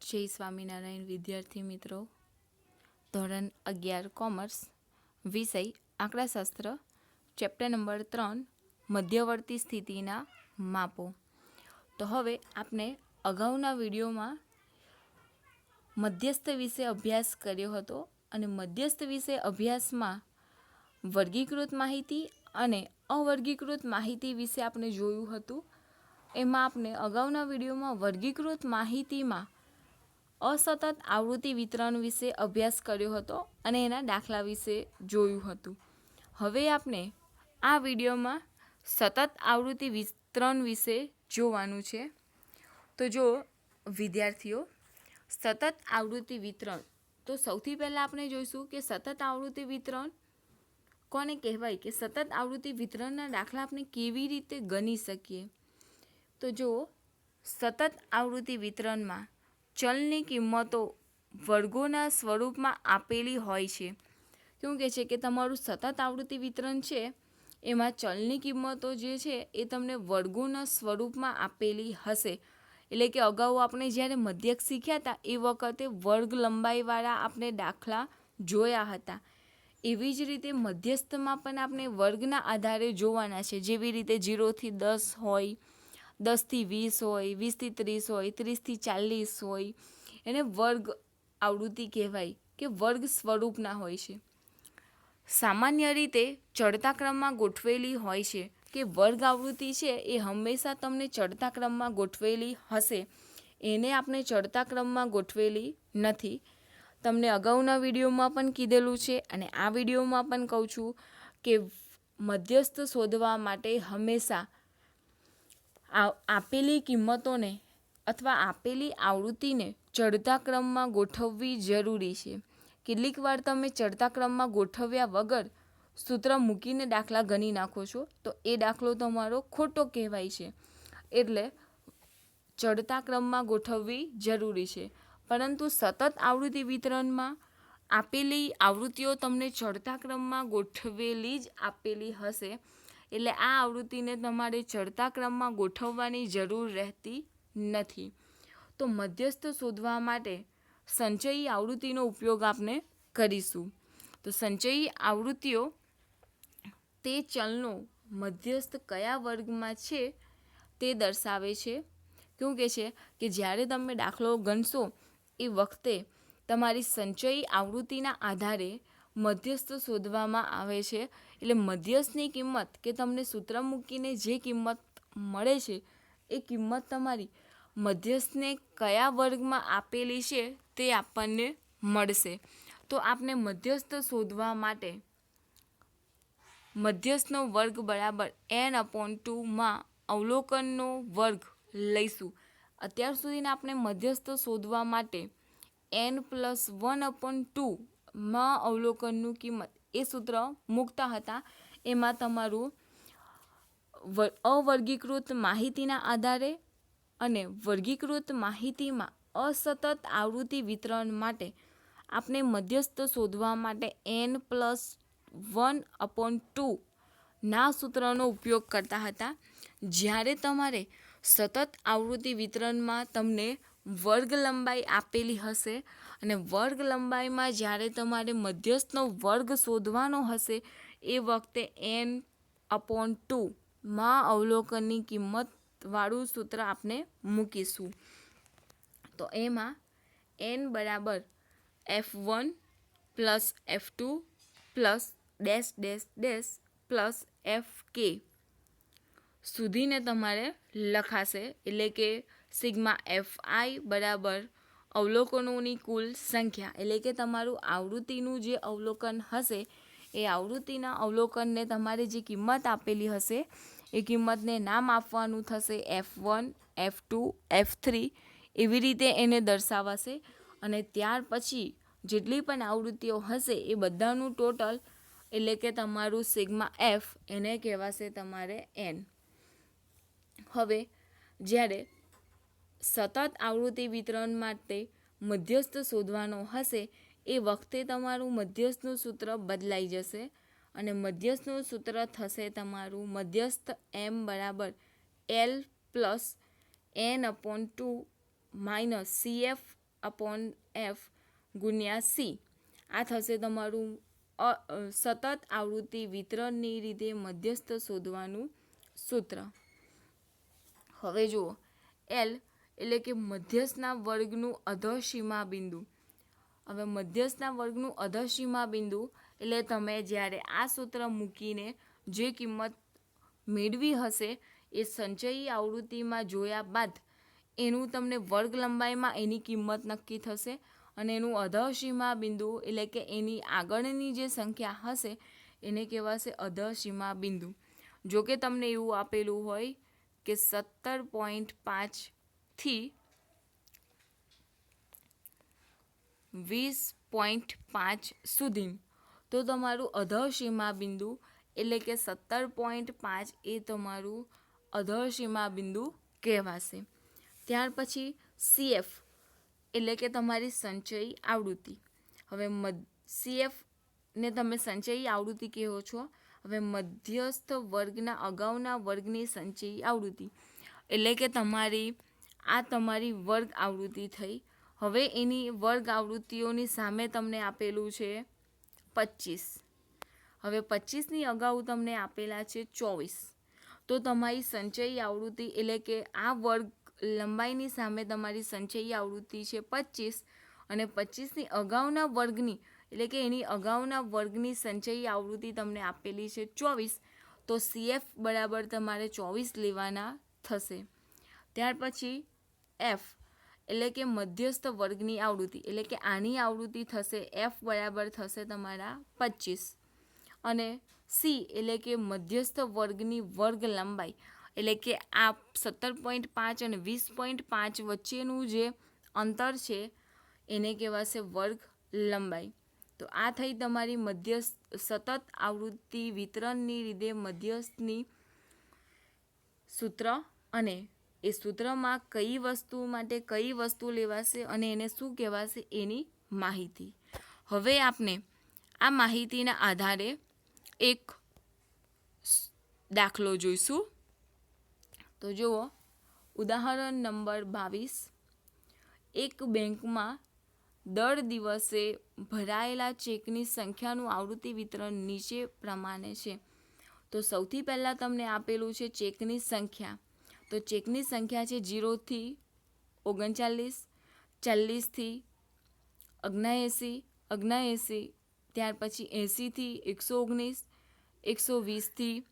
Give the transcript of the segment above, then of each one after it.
જય સ્વામિનારાયણ વિદ્યાર્થી મિત્રો. ધોરણ 11 કોમર્સ, વિષય આંકડાશાસ્ત્ર, ચેપ્ટર નંબર 3 મધ્યવર્તી સ્થિતિના માપો. તો હવે આપણે અગાઉના વિડીયોમાં મધ્યસ્થ વિશે અભ્યાસ કર્યો હતો અને મધ્યસ્થ વિશે અભ્યાસમાં વર્ગીકૃત માહિતી અને અવર્ગીકૃત માહિતી વિશે આપણે જોયું હતું. એમાં આપણે અગાઉના વિડીયોમાં વર્ગીકૃત માહિતીમાં અસતત આવૃત્તિ વિતરણ વિશે અભ્યાસ કર્યો હતો અને એના દાખલા વિશે જોયું હતું. હવે આપણે આ વિડીયોમાં સતત આવૃત્તિ વિતરણ વિશે જોવાનું છે. તો જો વિદ્યાર્થીઓ, સતત આવૃત્તિ વિતરણ, તો સૌથી પહેલાં આપણે જોઈશું કે સતત આવૃત્તિ વિતરણ કોને કહેવાય, કે સતત આવૃત્તિ વિતરણના દાખલા આપણે કેવી રીતે ગણી શકીએ. તો જો સતત આવૃત્તિ વિતરણમાં ચલની કિંમતો વર્ગોના સ્વરૂપમાં આપેલી હોય છે. શું કહે છે કે તમારું સતત આવૃત્તિ વિતરણ છે એમાં ચલની કિંમતો જે છે એ તમને વર્ગોના સ્વરૂપમાં આપેલી હશે. એટલે કે અગાઉ આપણે જ્યારે મધ્યક શીખ્યા હતા એ વખતે વર્ગ લંબાઈવાળા આપણે દાખલા જોયા હતા. એવી જ રીતે મધ્યસ્થમાં પણ આપણે વર્ગના આધારે જોવાના છે. જેવી રીતે 0 થી 10 હોય, 10 થી 20 હોય, 20 થી 30 હોય, 30 થી 40 હોય. એને વર્ગ આવૃત્તિ કહેવાય કે વર્ગ સ્વરૂપના હોય છે. સામાન્ય રીતે ચડતા ક્રમમાં ગોઠવેલી હોય છે કે વર્ગ આવૃત્તિ છે એ હંમેશા તમને ચડતા ક્રમમાં ગોઠવેલી હશે. એને આપણે ચડતા ક્રમમાં ગોઠવેલી નથી. તમને અગાઉના વિડીયોમાં પણ કીધેલું છે અને આ વિડીયોમાં પણ કહું છું કે મધ્યસ્થ શોધવા માટે હંમેશા આપેલી કિંમતોને અથવા આપેલી આવૃત્તિને ચડતા ક્રમમાં ગોઠવવી જરૂરી છે. કેટલીક વાર તમે ચડતા ક્રમમાં ગોઠવ્યા વગર સૂત્ર મૂકીને દાખલા ગણી નાખો છો તો એ દાખલો તમારો ખોટો કહેવાય છે. એટલે ચડતા ક્રમમાં ગોઠવવી જરૂરી છે. પરંતુ સતત આવૃત્તિ વિતરણમાં આપેલી આવૃત્તિઓ તમને ચડતા ક્રમમાં ગોઠવેલી જ આપેલી હશે. એટલે આ આવૃત્તિને તમારે ચડતા ક્રમમાં ગોઠવવાની જરૂર રહેતી નથી. તો મધ્યસ્થ શોધવા માટે સંચયી આવૃત્તિનો ઉપયોગ આપણે કરીશું. તો સંચયી આવૃત્તિઓ તે ચલનો મધ્યસ્થ કયા વર્ગમાં છે તે દર્શાવે છે. શું કહે છે કે જ્યારે તમે દાખલો ગણશો એ વખતે તમારી સંચયી આવૃત્તિના આધારે મધ્યસ્થ શોધવામાં આવે છે. એટલે મધ્યસ્થની કિંમત કે તમને સૂત્ર મૂકીને જે કિંમત મળે છે એ કિંમત તમારી મધ્યસ્થને કયા વર્ગમાં આપેલી છે તે આપણને મળશે. તો આપણે મધ્યસ્થ શોધવા માટે મધ્યસ્થનો વર્ગ બરાબર n/2માં અવલોકનનો વર્ગ લઈશું. અત્યાર સુધીના આપણે મધ્યસ્થ શોધવા માટે n+1/2માં અવલોકનનું કિંમત એ સૂત્ર મૂકતા હતા. એમાં તમારું અવર્ગીકૃત માહિતીના આધારે અને વર્ગીકૃત માહિતીમાં અસતત આવૃત્તિ વિતરણ માટે આપણે મધ્યસ્થ શોધવા માટે n+1/2ના સૂત્રનો ઉપયોગ કરતા હતા. જ્યારે તમારે સતત આવૃત્તિ વિતરણમાં તમને વર્ગ લંબાઈ આપેલી હશે અને વર્ગ લંબાઈમાં જ્યારે તમારે મધ્યસ્થનો વર્ગ શોધવાનો હશે એ વખતે n/2માં અવલોકનની કિંમત વાળું સૂત્ર આપણે મૂકીશું. તો એમાં n બરાબર f1 plus f2 plus dash dash dash plus fk સુધીને તમારે લખાશે. એટલે કે સિગ્મા fi બરાબર અવલોકનોની કુલ સંખ્યા. એટલે કે તમારું આવૃત્તિનું જે અવલોકન હશે એ આવૃત્તિના અવલોકનને તમારે જે કિંમત આપેલી હશે એ કિંમતને નામ આપવાનું થશે f1, f2, f3. એવી રીતે એને દર્શાવાશે અને ત્યાર પછી જેટલી પણ આવૃત્તિઓ હશે એ બધાનું ટોટલ એટલે કે તમારું સિગ્મા f એને કહેવાશે તમારે n. હવે જ્યારે સતત આવૃત્તિ વિતરણ માટે મધ્યસ્થ શોધવાનો હશે એ વખતે તમારું મધ્યસ્થનું સૂત્ર બદલાઈ જશે અને મધ્યસ્થનું સૂત્ર થશે તમારું મધ્યસ્થ m બરાબર l + n/2 - cf 1/f ગુણ્યા સી. આ થશે તમારું સતત આવૃત્તિ વિતરણની રીતે મધ્યસ્થ શોધવાનું સૂત્ર. હવે જુઓ, એલ એટલે કે મધ્યસ્થના વર્ગનું અધઃસીમા બિંદુ. હવે મધ્યસ્થના વર્ગનું અધઃસીમા બિંદુ એટલે તમે જ્યારે આ સૂત્ર મૂકીને જે કિંમત મેળવી હશે એ સંચયી આવૃત્તિમાં જોયા બાદ એનું તમને વર્ગ લંબાઈમાં એની કિંમત નક્કી થશે અને એનું અધઃસીમા બિંદુ એટલે કે એની આગળની જે સંખ્યા હશે એને કહેવાશે અધઃસીમા બિંદુ. જો કે તમને એવું આપેલું હોય કે 17.5 થી 20.5 સુધી, તો તમારું અધઃસીમા બિંદુ એટલે કે 17.5 એ તમારું અધઃસીમા બિંદુ કહેવાશે. ત્યાર પછી CF એટલે કે તમારી સંચયી આવૃત્તિ. હવે CFને તમે સંચયી આવૃત્તિ કહો છો. હવે મધ્યસ્થ વર્ગના અગાઉના વર્ગની સંચયી આવૃત્તિ એટલે કે તમારી વર્ગ આવૃત્તિ થઈ. હવે એની વર્ગ આવૃત્તિઓની સામે તમને આપેલું છે 25. હવે 25ની અગાઉ તમને આપેલા છે 24. તો તમારી સંચયી આવૃત્તિ એટલે કે આ વર્ગ લંબાઈની સામે તમારી સંચયી આવૃત્તિ છે 25 અને 25ની અગાઉના વર્ગની એટલે કે એની અગાઉના વર્ગની સંચયી આવૃત્તિ તમને આપેલી છે 24. તો CF બરાબર તમારે 24 લેવાના થશે. ત્યાર પછી F એટલે કે મધ્યસ્થ વર્ગની આવૃત્તિ એટલે કે આની આવૃત્તિ થશે F બરાબર થશે તમારા 25 અને C એટલે કે મધ્યસ્થ વર્ગની વર્ગ લંબાઈ એટલે કે આ 17.5 અને 20.5 વચ્ચેનું જે અંતર છે એને કહેવાશે વર્ગ લંબાઈ. તો આ થઈ તમારી મધ્યસ્થ સતત આવૃત્તિ વિતરણની રીતે મધ્યસ્થની સૂત્ર અને એ સૂત્રમાં કઈ વસ્તુ માટે કઈ વસ્તુ લેવાશે અને એને શું કહેવાશે એની માહિતી. હવે આપણે આ માહિતીના આધારે એક દાખલો જોઈશું. તો જુઓ, ઉદાહરણ નંબર 22. એક બેંકમાં દર દિવસે ભરાયેલા ચેકની સંખ્યાનું આવૃત્તિ વિતરણ નીચે પ્રમાણે છે. તો સૌથી પહેલાં તમને આપેલું છે ચેકની સંખ્યા. તો ચેકની સંખ્યા છે 0 થી 39, 40 થી 79, 79, ત્યાર પછી 80 થી 119, 120 થી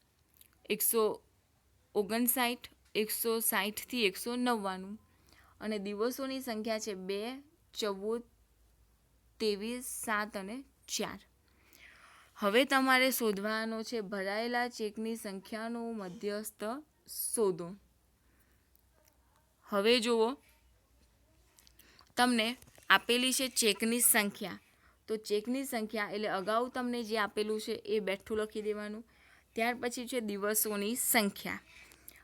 159, 160 થી 199 અને દિવસોની સંખ્યા છે 2, 14, 23, 7 અને 4. હવે તમારે શોધવાનો છે ભરાયેલા ચેકની સંખ્યાનો મધ્યસ્થ શોધો. હવે જુઓ, તમને આપેલી છે ચેકની સંખ્યા. તો ચેકની સંખ્યા એટલે અગાઉ તમને જે આપેલું છે એ બેઠું લખી દેવાનું. ત્યાર પછી છે દિવસોની સંખ્યા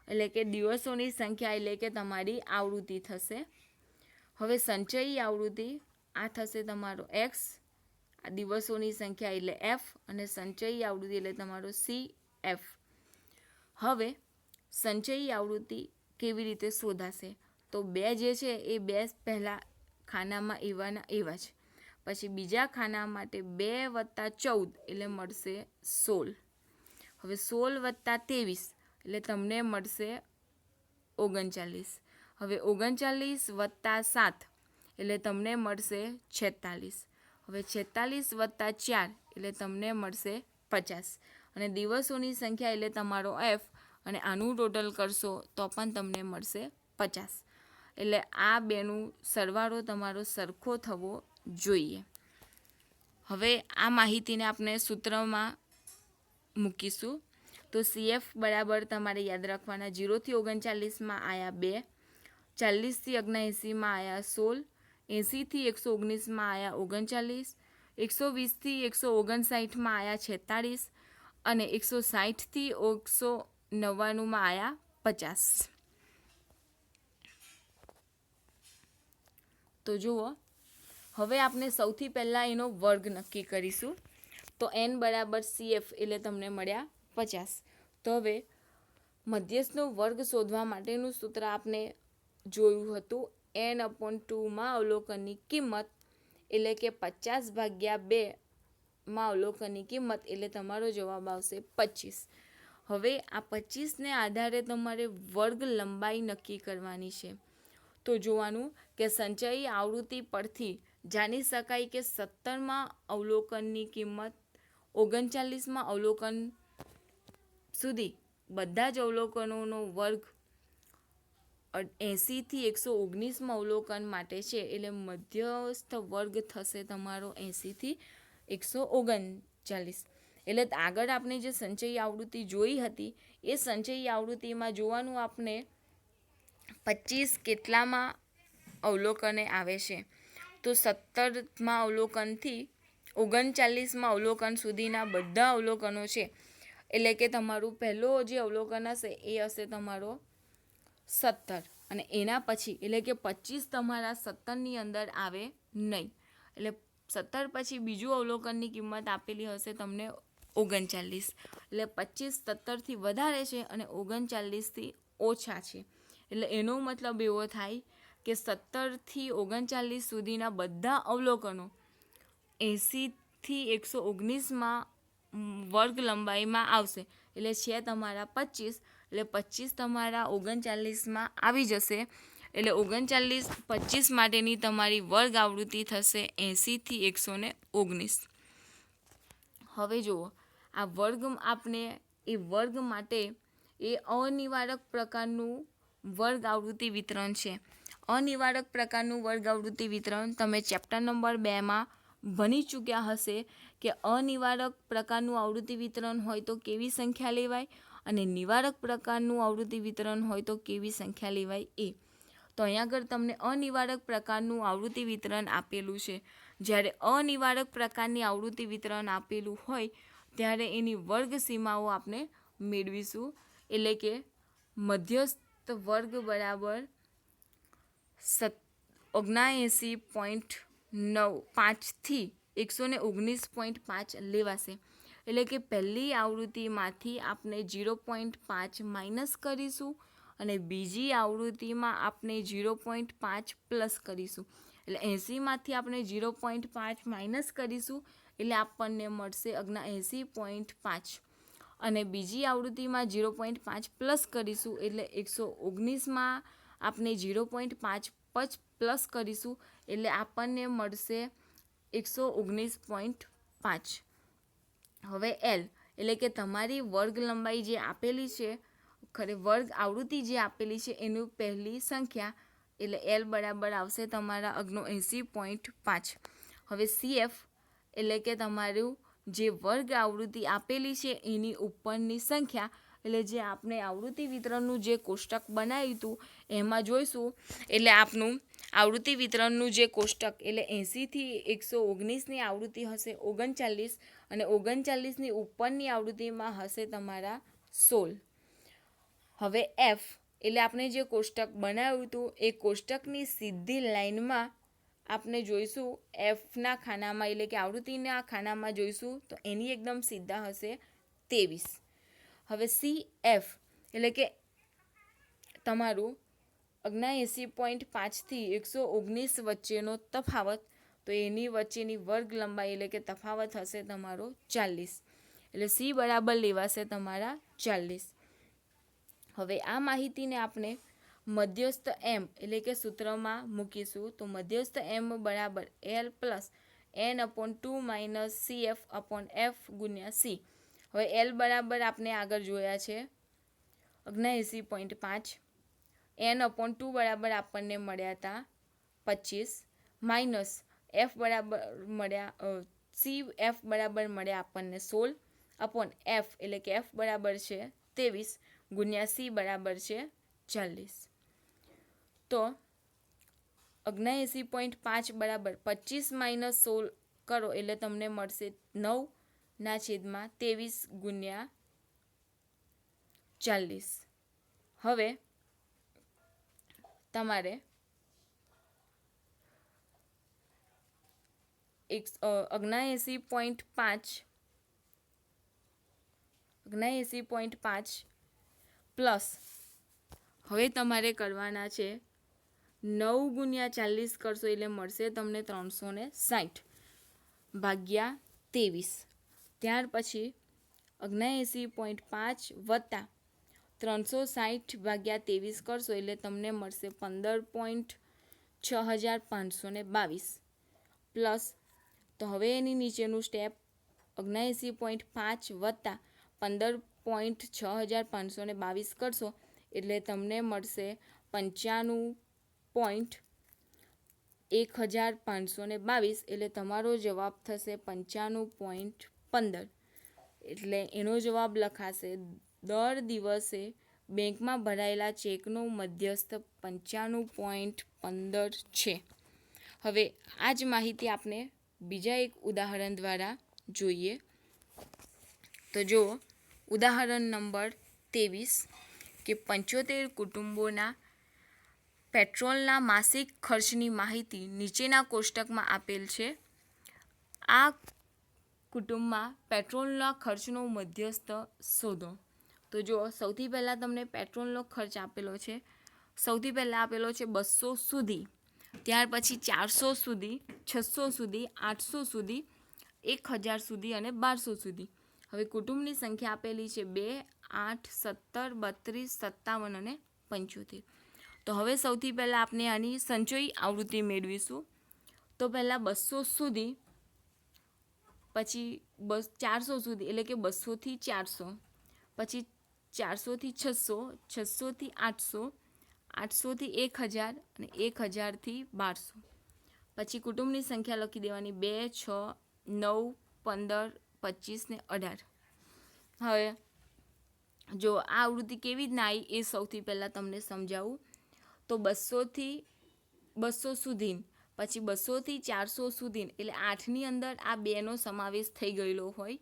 એટલે કે દિવસોની સંખ્યા એટલે કે તમારી આવૃત્તિ થશે. હવે સંચયી આવૃત્તિ આ થશે તમારો X, આ દિવસોની સંખ્યા એટલે F અને સંચયી આવૃત્તિ એટલે તમારો CF. હવે સંચયી આવૃત્તિ કેવી રીતે શોધાશે? તો 2 જે છે એ 2 પહેલાં ખાનામાં એવાના એવા જ. પછી બીજા ખાના માટે 2 + 14 એટલે મળશે 16. હવે 16 + 23 એટલે તમને મળશે 39. હવે 39 + 7 એટલે તમને મળશે 46. હવે 46 + 4 એટલે તમને મળશે 50 અને દિવસોની સંખ્યા એટલે તમારો F અને આનું ટોટલ કરશો તો પણ તમને મળશે 50. એટલે આ બેનું સરવાળો તમારો સરખો થવો જોઈએ. હવે આ માહિતીને આપણે સૂત્રમાં મૂકીશું. તો CF બરાબર તમારે યાદ રાખવાના 0 થી 39માં આયા 2, 40 થી 79માં આયા 16, 80 થી 119માં આયા 39, 120 થી 159માં આયા 46 અને 160 થી 199માં આયા 50. તો જુઓ, હવે આપણે સૌથી પહેલાં એનો વર્ગ નક્કી કરીશું. તો N બરાબર CF એટલે તમને મળ્યા 50. તો હવે મધ્યસ્થનો વર્ગ શોધવા માટેનું સૂત્ર આપણે જોયું હતું n/2 અવલોકનની કિંમત એટલે કે 50/2 અવલોકનની કિંમત એટલે તમારો જવાબ આવશે 25. હવે આ 25ને આધારે તમારે વર્ગ લંબાઈ નક્કી કરવાની છે. તો જોવાનું કે સંચયી આવૃત્તિ પરથી જાણી શકાય કે 17માં અવલોકનની કિંમત 39માં અવલોકન સુધી બધા જ અવલોકનોનો વર્ગ 80 થી 119માં અવલોકન માટે છે. એટલે મધ્યસ્થ વર્ગ થશે તમારો 80 થી 139. એટલે આગળ આપણે જે સંચયી આવૃત્તિ જોઈ હતી એ સંચયી આવૃત્તિમાં જોવાનું આપણે 25 કેટલામાં અવલોકને આવે છે. તો 17માં અવલોકનથી 39માં અવલોકન સુધીના બધા અવલોકનો છે. એટલે કે તમારું પહેલો જે અવલોકન હશે એ હશે તમારો 17 અને એના પછી એટલે કે 25 તમારા 17ની અંદર આવે નહીં. એટલે 17 પછી બીજું અવલોકનની કિંમત આપેલી હશે તમને 39. એટલે 25 17થી વધારે છે અને 39થી ઓછા છે. એટલે એનો મતલબ એવો થાય કે 17થી 39 સુધીના બધા અવલોકનો 80 થી 119માં વર્ગ લંબાઈમાં આવશે. એટલે છે તમારા 25. એટલે 25 તમારા 39માં આવી જશે. એટલે 39 25 માટેની તમારી વર્ગ આવૃત્તિ થશે 80 થી 119. હવે જુઓ આ વર્ગ આપણે એ વર્ગ માટે એ અનિવારક પ્રકારનું વર્ગ આવૃત્તિ વિતરણ છે. અનિવારક પ્રકારનું વર્ગ આવૃત્તિ વિતરણ તમે ચેપ્ટર નંબર 2માં ભણી ચૂક્યા હશે કે અનિવારક પ્રકારનું આવૃત્તિ વિતરણ હોય તો કેવી સંખ્યા લેવાય અને નિવારક પ્રકારનું આવૃત્તિ વિતરણ હોય તો કેવી સંખ્યા લેવાય એ. તો અહીંયા આગળ તમને અનિવારક પ્રકારનું આવૃત્તિ વિતરણ આપેલું છે. જ્યારે અનિવારક પ્રકારની આવૃત્તિ વિતરણ આપેલું હોય ત્યારે એની વર્ગ સીમાઓ આપણે મેળવીશું. એટલે કે મધ્યસ્થ વર્ગ બરાબર 79.5 થી 119.5 લેવાશે. એટલે કે પહેલી આવૃત્તિમાંથી આપણે 0.5 માઇનસ કરીશું અને બીજી આવૃત્તિમાં આપણે 0.5 પ્લસ કરીશું. એટલે 80માંથી આપણે 0.5 માઇનસ કરીશું એટલે આપણને મળશે 79.5 અને બીજી આવૃત્તિમાં 0.5 પ્લસ કરીશું એટલે 119માં આપણે 0.5 પ્લસ કરીશું એટલે આપણને મળશે 119.5. હવે એલ એટલે કે તમારી વર્ગ લંબાઈ જે આપેલી છે વર્ગ આવૃત્તિ જે આપેલી છે એનું પહેલી સંખ્યા એટલે એલ બરાબર આવશે તમારા 79.5. હવે CF એટલે કે તમારું જે વર્ગ આવૃત્તિ આપેલી છે એની ઉપરની સંખ્યા એટલે જે આપણે આવૃત્તિ વિતરણનું જે કોષ્ટક બનાવ્યું હતું એમાં જોઈશું. એટલે આપનું આવૃત્તિ વિતરણનું જે કોષ્ટક એટલે 80 થી 119ની આવૃત્તિ હશે 39 અને 39ની ઉપરની આવૃત્તિમાં હશે તમારા 16. હવે એફ એટલે આપણે જે કોષ્ટક બનાવ્યું હતું એ કોષ્ટકની સીધી લાઈનમાં આપણે જોઈશું એફના ખાનામાં એટલે કે આવૃત્તિના ખાનામાં જોઈશું તો એની એકદમ સીધા હશે 23. હવે CF એટલે કે તમારું 79.5 થી 119 વચ્ચેનો તફાવત તો એની વચ્ચેની વર્ગ લંબાઈ એટલે કે તફાવત હશે તમારો 40. એટલે C બરાબર લેવાશે તમારા 40. હવે આ માહિતીને આપણે મધ્યસ્થ M એટલે કે સૂત્રમાં મૂકીશું. તો મધ્યસ્થ M બરાબર L plus n/2 minus CF/F ગુણ્યા C. હવે L બરાબર આપણે આગળ જોયા છે 79.5, n/2 બરાબર આપણને મળ્યા હતા 25 માઇનસ F બરાબર મળ્યા CF બરાબર મળ્યા આપણને 16 અપોન F એટલે કે F બરાબર છે 23 ગુણ્યા C બરાબર છે 40. તો 79.5 બરાબર 25 માઇનસ 16 કરો એટલે તમને મળશે 9/23 ગુણ્યા 40. હવે તમારે 79.5 પ્લસ હવે તમારે કરવાના છે 9 ગુણ્યા 40 કરશો એટલે મળશે તમને 360 ભાગ્યા 23. ત્યાર પછી 79.5 વત્તા 360 ભાગ્યા 23 કરશો એટલે તમને મળશે 15.6522 પ્લસ. તો હવે એની નીચેનું સ્ટેપ 79.5 વત્તા 15.6522 કરશો એટલે તમને મળશે 95.1522 એટલે તમારો જવાબ થશે 95.15. એટલે એનો જવાબ લખાશે દર દિવસે બેંકમાં ભરાયેલા ચેકનો મધ્યસ્થ 95.15 છે. હવે આ જ માહિતી આપણે બીજા એક ઉદાહરણ દ્વારા જોઈએ. તો જુઓ ઉદાહરણ નંબર 23 કે 75 કુટુંબોના પેટ્રોલના માસિક ખર્ચની માહિતી નીચેના કોષ્ટકમાં આપેલ છે. આ કુટુંબમાં પેટ્રોલના ખર્ચનો મધ્યસ્થ શોધો. તો જો સૌથી પહેલાં તમને પેટ્રોલનો ખર્ચ આપેલો છે. સૌથી પહેલાં આપેલો છે 200 સુધી, ત્યાર પછી 400 સુધી, 600 સુધી, 800 સુધી, 1000 સુધી અને 1200 સુધી. હવે કુટુંબની સંખ્યા આપેલી છે 2, 8, 17, 32, 57 અને 75. તો હવે સૌથી પહેલાં આપણે આની સંચયી આવૃત્તિ મેળવીશું. તો પહેલાં 200 સુધી, પછી 400 સુધી એટલે કે 200 થી 400, પછી 400 થી 600, 600 થી 800, 800 થી 1000 અને 1000 થી 1200. પછી કુટુંબની સંખ્યા લખી દેવાની 2, 6, 9, 15, 25 ને 18. હવે જો આ આવૃત્તિ કેવી રીતના આવી એ સૌથી પહેલાં તમને સમજાવું. તો 200 થી 200 સુધી, પછી 200 થી 400 સુધી એટલે 8ની અંદર આ 2નો સમાવેશ થઈ ગયેલો હોય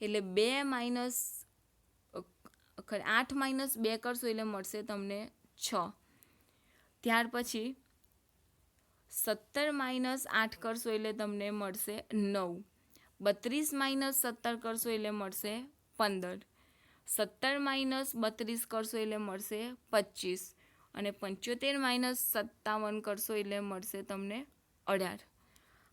એટલે 2 માઇનસ 8 માઇનસ 2 કરશો એટલે મળશે તમને 6. ત્યાર પછી 17 માઇનસ 8 કરશો એટલે તમને મળશે 9. 32 માઇનસ 17 કરશો એટલે મળશે 15. 17 માઇનસ 32 કરશો એટલે મળશે 25 અને 75 માઇનસ 57 કરશો એટલે મળશે તમને 18.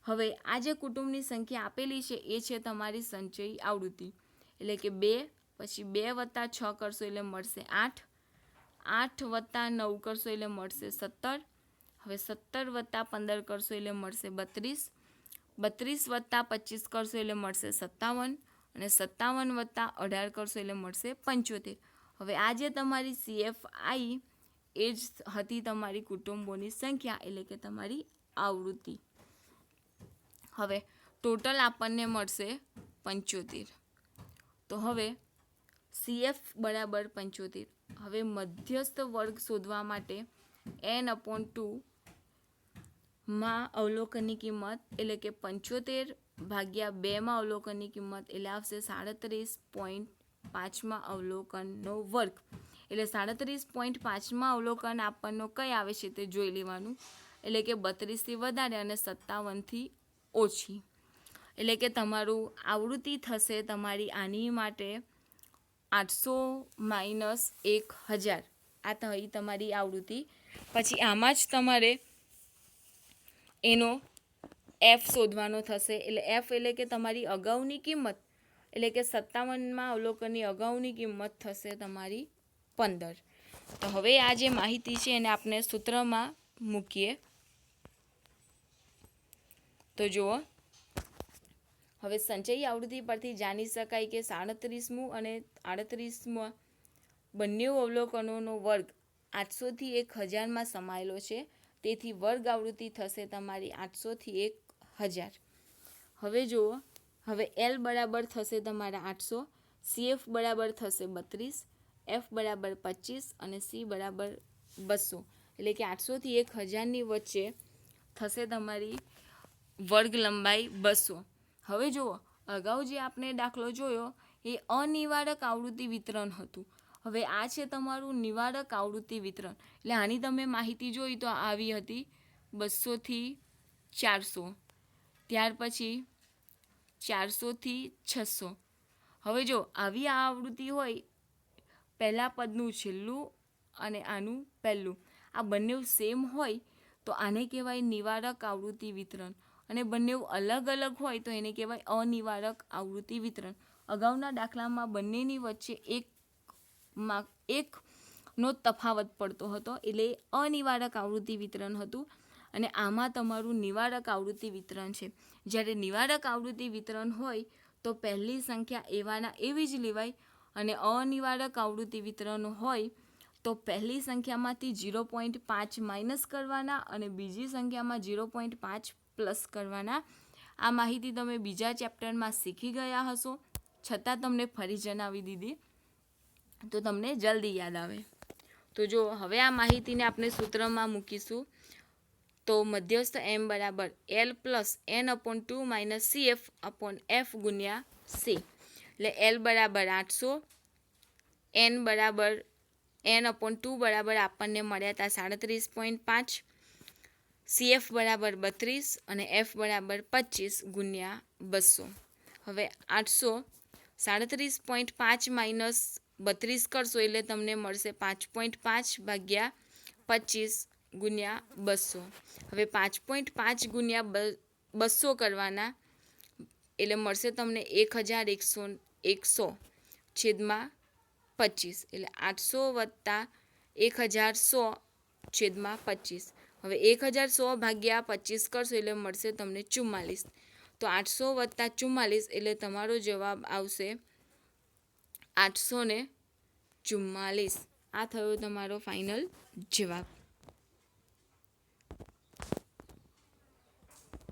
હવે આ જે કુટુંબની સંખ્યા આપેલી છે એ છે તમારી સંચયી આવૃત્તિ. એટલે કે 2, પછી 2 વત્તા 6 કરશો એટલે મળશે 8, 8 વત્તા 9 કરશો એટલે મળશે 17. હવે 17 વત્તા 15 કરશો એટલે મળશે 32, 32 વત્તા 25 કરશો એટલે મળશે 57 અને 57 વત્તા 18 કરશો એટલે મળશે 75. હવે આ જે તમારી CFI એ જ હતી તમારી કુટુંબોની સંખ્યા એટલે કે તમારી આવૃત્તિ. હવે ટોટલ આપણને મળશે 75. તો હવે CF બરાબર 75. હવે મધ્યસ્થ વર્ગ શોધવા માટે n/2 માં અવલોકનની કિંમત એટલે કે 75 ભાગ્યા 2માં અવલોકનની કિંમત એટલે આવશે 37.5માં અવલોકનનો વર્ગ. એટલે 37.5માં અવલોકન આપણનો કઈ આવે છે તે જોઈ લેવાનું. એટલે કે 32થી વધારે અને 57થી ઓછી. એટલે કે તમારું આવૃત્તિ થશે તમારી આની માટે 800 માઇનસ 1000. આ થઈ તમારી આવૃત્તિ. પછી આમાં જ તમારે એનો F શોધવાનો થશે. એટલે F એટલે કે તમારી અગાઉની કિંમત એટલે કે 57માં અવલોકનની અગાઉની કિંમત થશે તમારી 15. તો હવે આ જે માહિતી છે એને આપણે સૂત્રમાં મૂકીએ. તો જુઓ હવે સંચયી આવૃત્તિ પરથી જાણી શકાય કે 37મું અને 38મું બંને અવલોકનોનો વર્ગ 800 થી 1000માં સમાયેલો છે. તેથી વર્ગ આવૃત્તિ થશે તમારી 800 થી 1000. હવે જુઓ હવે L બરાબર થશે તમારા 800, CF બરાબર થશે 32, F બરાબર 25 અને C બરાબર 200. એટલે કે 800 થી 1000ની વચ્ચે થશે તમારી વર્ગ લંબાઈ 200. હવે જુઓ અગાઉ જે આપણે દાખલો જોયો એ અનિવારક આવૃત્તિ વિતરણ હતું. હવે આ છે તમારું નિવારક આવૃત્તિ વિતરણ. એટલે આની તમે માહિતી જોઈ તો આવી હતી 200 થી 400, ત્યાર પછી 400 થી 600. હવે જો આવી આ આવૃત્તિ હોય પહેલા પદનું છેલ્લું અને આનું પહેલું આ બંને સેમ હોય તો આને કહેવાય નિવારક આવૃત્તિ વિતરણ. અને બંને અલગ અલગ હોય તો એને કહેવાય અનિવારક આવૃત્તિ વિતરણ. અગાઉના દાખલામાં બંનેની વચ્ચે એકનો તફાવત પડતો હતો, એટલે અનિવારક આવૃત્તિ વિતરણ હતું. અને આમાં તમારું નિવારક આવૃત્તિ વિતરણ છે. જ્યારે નિવારક આવૃત્તિ વિતરણ હોય તો પહેલી સંખ્યા એવાના એવી જ લેવાય, અને અનિવારક આવૃત્તિ વિતરણ હોય તો પહેલી સંખ્યામાંથી 0.5 માઇનસ કરવાના અને બીજી સંખ્યામાં 0.5 પ્લસ કરવાના. આ માહિતી તમે બીજા ચેપ્ટરમાં શીખી ગયા હશો, છતાં તમને ફરી જણાવી દીધી તો તમને જલ્દી યાદ આવે. તો જો હવે આ માહિતીને આપણે સૂત્રમાં મૂકીશું. તો મધ્યસ્થ m બરાબર L plus n/2 minus CF/F ગુણ્યા C. એટલે L બરાબર 800, n બરાબર n/2 બરાબર આપણને મળ્યા હતા 37.5, CF બરાબર 32 અને F બરાબર 25 ગુણ્યા 200. હવે 37.5 માઇનસ 32 કરશો એટલે તમને મળશે 5.5 ભાગ્યા 25 ગુણ્યા 200. હવે 5.5 ગુણ્યા 200 કરવાના એટલે મળશે તમને 1100 છેદમાં 25, એટલે 800 વત્તા 1100 છેદમાં 25. હવે 1100 ભાગ્યા 25 કરશો એટલે મળશે તમને 44. તો 800 વત્તા 44 એટલે તમારો જવાબ આવશે 844. આ થયો તમારો ફાઇનલ જવાબ.